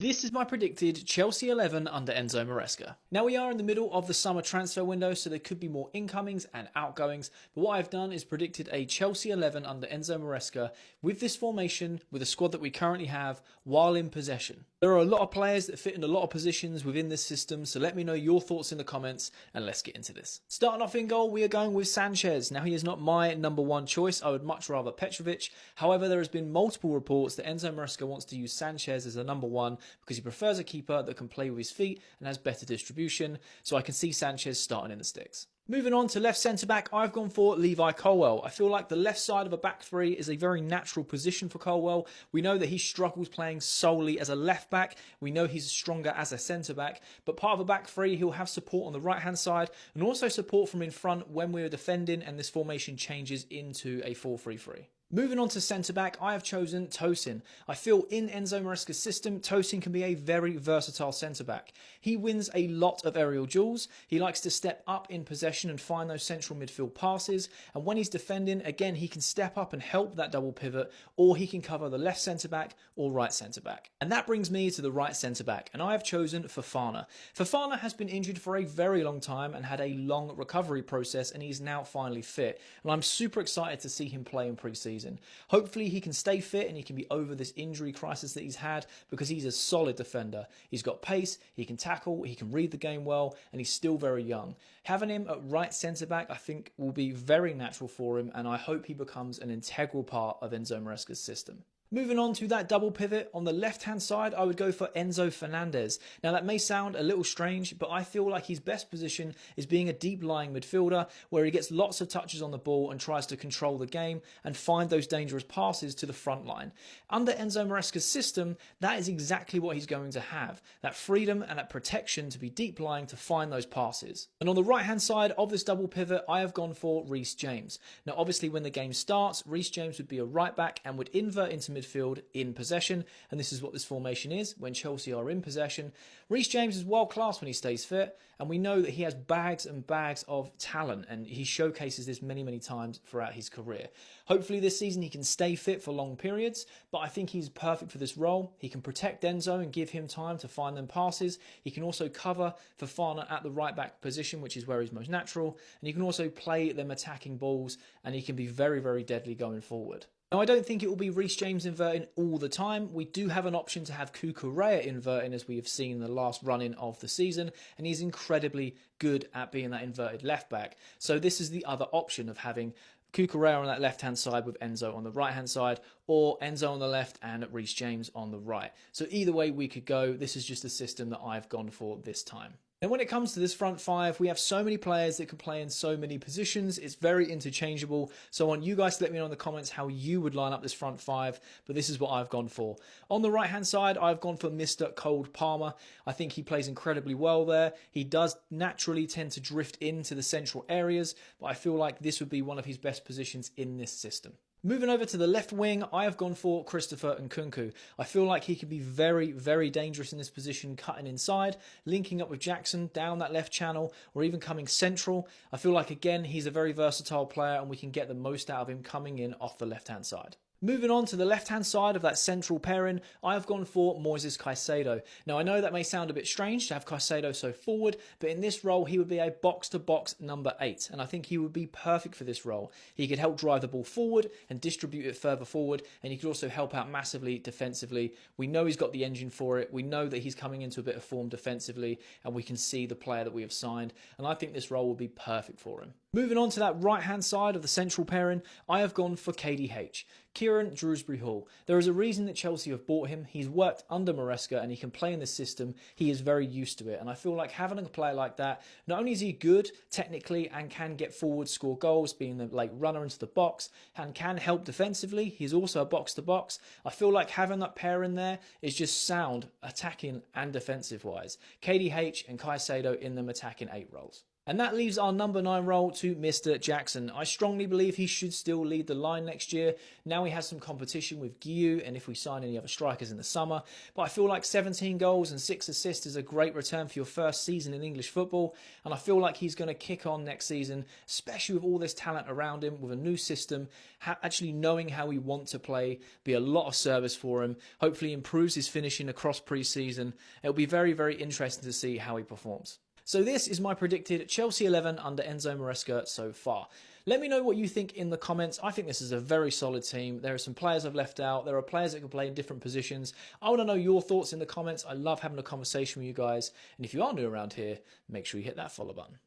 This is my predicted Chelsea 11 under Enzo Maresca. Now we are in the middle of the summer transfer window, so there could be more incomings and outgoings, but what I've done is predicted a Chelsea 11 under Enzo Maresca with this formation, with the squad that we currently have, while in possession. There are a lot of players that fit in a lot of positions within this system, so let me know your thoughts in the comments and let's get into this. Starting off in goal, we are going with Sanchez. Now he is not my number one choice, I would much rather Petrovic. However, there has been multiple reports that Enzo Maresca wants to use Sanchez as a number one because he prefers a keeper that can play with his feet and has better distribution, so I can see Sanchez starting in the sticks. Moving on to left centre-back, I've gone for Levi Colwill. I feel like the left side of a back three is a very natural position for Colwill. We know that he struggles playing solely as a left-back. We know he's stronger as a centre-back. But part of a back three, he'll have support on the right-hand side and also support from in front when we're defending and this formation changes into a 4-3-3. Moving on to centre-back, I have chosen Tosin. I feel in Enzo Maresca's system, Tosin can be a very versatile centre-back. He wins a lot of aerial duels, he likes to step up in possession and find those central midfield passes, and when he's defending, again, he can step up and help that double pivot, or he can cover the left centre-back or right centre-back. And that brings me to the right centre-back, and I have chosen Fofana. Fofana has been injured for a very long time and had a long recovery process, and he's now finally fit, and I'm super excited to see him play in pre-season. Hopefully he can stay fit and he can be over this injury crisis that he's had because he's a solid defender. He's got pace, he can tackle, he can read the game well, and he's still very young. Having him at right centre-back I think will be very natural for him, and I hope he becomes an integral part of Enzo Maresca's system. Moving on to that double pivot, on the left-hand side, I would go for Enzo Fernandez. Now that may sound a little strange, but I feel like his best position is being a deep-lying midfielder where he gets lots of touches on the ball and tries to control the game and find those dangerous passes to the front line. Under Enzo Maresca's system, that is exactly what he's going to have. That freedom and that protection to be deep-lying to find those passes. And on the right-hand side of this double pivot, I have gone for Reece James. Now obviously when the game starts, Reece James would be a right-back and would invert into midfield in possession, and this is what this formation is when Chelsea are in possession. Reece James is world class when he stays fit, and we know that he has bags and bags of talent, and he showcases this many times throughout his career. Hopefully this season he can stay fit for long periods, but I think he's perfect for this role. He can protect Enzo and give him time to find them passes. He can also cover Fofana at the right back position, which is where he's most natural, and he can also play them attacking balls, and he can be very deadly going forward. Now, I don't think it will be Reece James inverting all the time. We do have an option to have Cucurella inverting, as we have seen in the last run-in of the season, and he's incredibly good at being that inverted left-back. So this is the other option of having Cucurella on that left-hand side with Enzo on the right-hand side, or Enzo on the left and Reece James on the right. So either way we could go. This is just the system that I've gone for this time. And when it comes to this front five, we have so many players that can play in so many positions. It's very interchangeable. So I want you guys to let me know in the comments how you would line up this front five, but this is what I've gone for. On the right-hand side, I've gone for Mr. Cold Palmer. I think he plays incredibly well there. He does naturally tend to drift into the central areas, but I feel like this would be one of his best positions in this system. Moving over to the left wing, I have gone for Christopher Nkunku. I feel like he could be very dangerous in this position, cutting inside, linking up with Jackson down that left channel, or even coming central. I feel like, again, he's a very versatile player and we can get the most out of him coming in off the left-hand side. Moving on to the left-hand side of that central pairing, I have gone for Moises Caicedo. Now, I know that may sound a bit strange to have Caicedo so forward, but in this role, he would be a box-to-box number 8, and I think he would be perfect for this role. He could help drive the ball forward and distribute it further forward, and he could also help out massively defensively. We know he's got the engine for it. We know that he's coming into a bit of form defensively, and we can see the player that we have signed, and I think this role would be perfect for him. Moving on to that right-hand side of the central pairing, I have gone for KDH, Kieran Dewsbury-Hall. There is a reason that Chelsea have bought him. He's worked under Maresca and he can play in this system. He is very used to it, and I feel like having a player like that, not only is he good technically and can get forward, score goals, being the late runner into the box, and can help defensively, he's also a box-to-box. I feel like having that pair in there is just sound, attacking and defensive-wise. KDH and Caicedo in them attacking 8 roles. And that leaves our number 9 role to Mr. Jackson. I strongly believe he should still lead the line next year. Now he has some competition with Guiu, and if we sign any other strikers in the summer. But I feel like 17 goals and 6 assists is a great return for your first season in English football. And I feel like he's going to kick on next season, especially with all this talent around him, with a new system, actually knowing how we want to play, be a lot of service for him. Hopefully improves his finishing across pre-season. It'll be very, very interesting to see how he performs. So this is my predicted Chelsea 11 under Enzo Maresca so far. Let me know what you think in the comments. I think this is a very solid team. There are some players I've left out. There are players that can play in different positions. I want to know your thoughts in the comments. I love having a conversation with you guys. And if you are new around here, make sure you hit that follow button.